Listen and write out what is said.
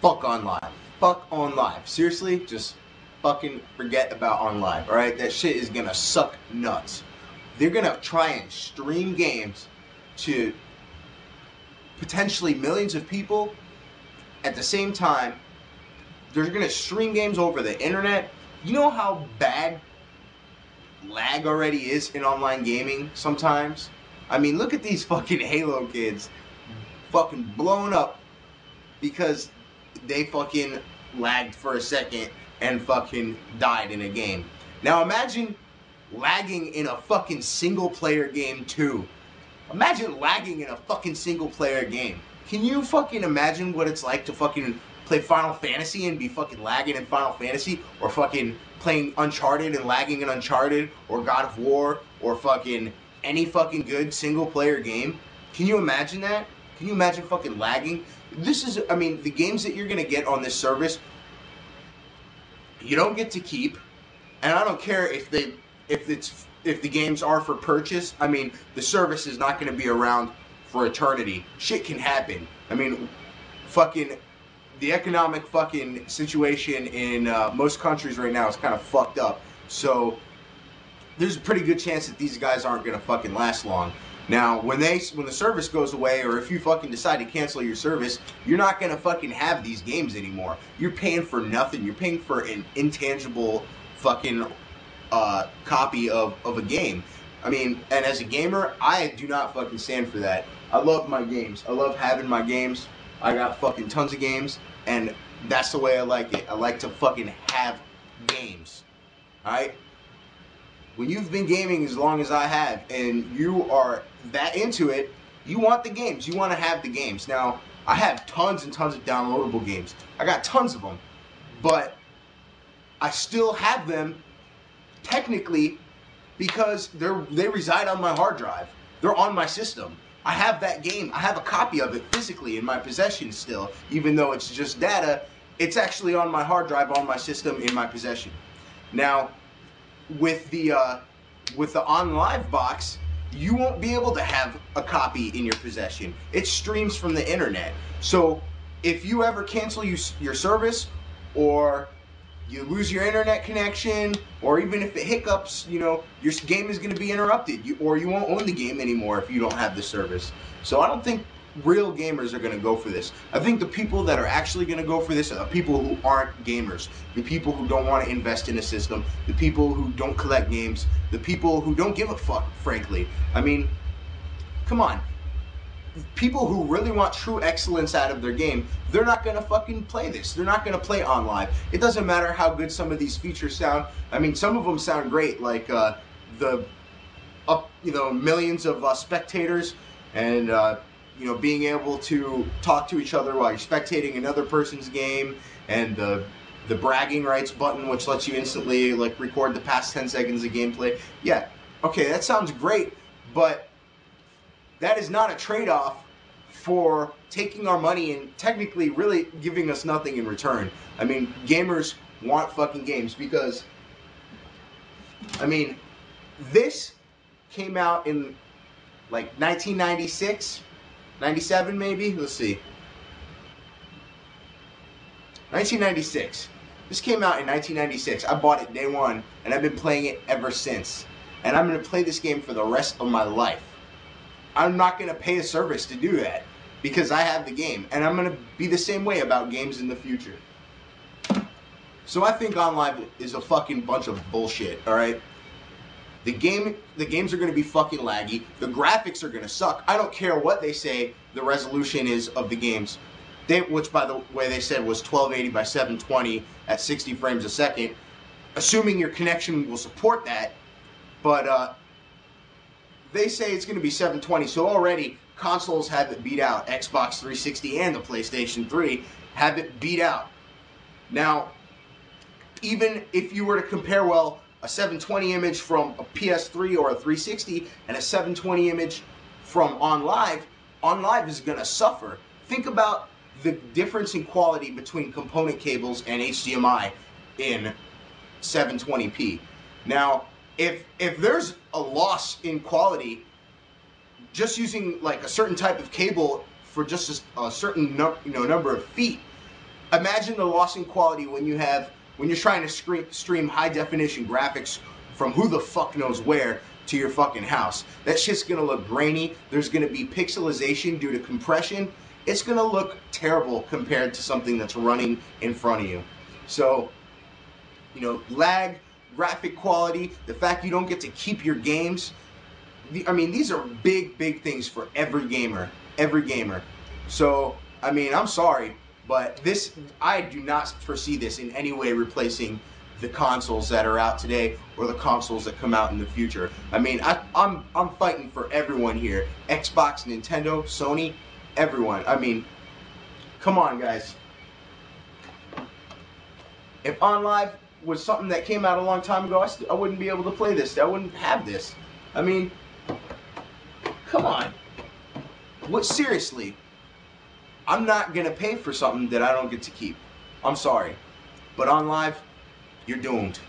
Fuck OnLive. Fuck OnLive. Seriously, just fucking forget about OnLive, alright? That shit is gonna suck nuts. They're gonna try and stream games to potentially millions of people at the same time. They're gonna stream games over the internet. You know how bad lag already is in online gaming sometimes? I mean, look at these fucking Halo kids fucking blown up because they fucking lagged for a second and fucking died in a game. Now imagine lagging in a fucking single player game too. Imagine lagging in a fucking single player game. Can you fucking imagine what it's like to fucking play Final Fantasy and be fucking lagging in Final Fantasy? Or fucking playing Uncharted and lagging in Uncharted? Or God of War? Or fucking any fucking good single player game? Can you imagine that? Can you imagine fucking lagging? This is, I mean, the games that you're gonna get on this service, you don't get to keep. And I don't care if the games are for purchase. I mean, the service is not going to be around for eternity. Shit can happen. I mean, fucking the economic fucking situation in most countries right now is kind of fucked up. So there's a pretty good chance that these guys aren't going to fucking last long. Now, when the service goes away, or if you fucking decide to cancel your service, you're not going to fucking have these games anymore. You're paying for nothing. You're paying for an intangible fucking copy of a game. I mean, and as a gamer, I do not fucking stand for that. I love my games. I love having my games. I got fucking tons of games, and that's the way I like it. I like to fucking have games. Alright? When you've been gaming as long as I have, and you are that into it, you want the games. You want to have the games. Now, I have tons and tons of downloadable games. I got tons of them. But I still have them technically because they reside on my hard drive. They're on my system. I have that game. I have a copy of it physically in my possession still. Even though it's just data, it's actually on my hard drive, on my system, in my possession. Now, with the OnLive box, you won't be able to have a copy in your possession. It streams from the internet. So if you ever cancel your service, or you lose your internet connection, or even if it hiccups, you know, your game is going to be interrupted, or you won't own the game anymore if you don't have the service. So I don't think real gamers are going to go for this. I think the people that are actually going to go for this are the people who aren't gamers, the people who don't want to invest in a system, the people who don't collect games, the people who don't give a fuck, frankly. I mean, come on. People who really want true excellence out of their game, they're not going to fucking play this. They're not going to play OnLive. It doesn't matter how good some of these features sound. I mean, some of them sound great, like millions of spectators, and being able to talk to each other while you're spectating another person's game, and the bragging rights button, which lets you instantly like record the past 10 seconds of gameplay. Yeah, okay, that sounds great, but that is not a trade-off for taking our money and technically really giving us nothing in return. I mean, gamers want fucking games because, I mean, this came out in like 1996, 97 maybe? Let's see. 1996. This came out in 1996. I bought it day one, and I've been playing it ever since. And I'm going to play this game for the rest of my life. I'm not going to pay a service to do that because I have the game, and I'm going to be the same way about games in the future. So I think OnLive is a fucking bunch of bullshit, alright? The games are going to be fucking laggy. The graphics are going to suck. I don't care what they say the resolution is of the games. Which, by the way, they said was 1280 by 720 at 60 frames a second. Assuming your connection will support that. But, they say it's going to be 720, so already consoles have it beat out. Xbox 360 and the PlayStation 3 have it beat out. Now, even if you were to compare, well, a 720 image from a PS3 or a 360 and a 720 image from OnLive, OnLive is going to suffer. Think about the difference in quality between component cables and HDMI in 720p. Now, if there's a loss in quality just using like a certain type of cable for just a certain number of feet, Imagine the loss in quality when you're trying to stream high definition graphics from who the fuck knows where to your fucking house. That shit's gonna look grainy. There's gonna be pixelization due to compression. It's gonna look terrible compared to something that's running in front of you. So, you know, lag, graphic quality, the fact you don't get to keep your games. I mean, these are big things for every gamer. Every gamer. So, I mean, I'm sorry, but I do not foresee this in any way replacing the consoles that are out today or the consoles that come out in the future. I mean, I'm fighting for everyone here. Xbox, Nintendo, Sony, everyone. I mean, come on, guys. If OnLive was something that came out a long time ago, I wouldn't be able to play this. I wouldn't have this. I mean, come on. What, seriously? I'm not gonna pay for something that I don't get to keep. I'm sorry. But OnLive, you're doomed.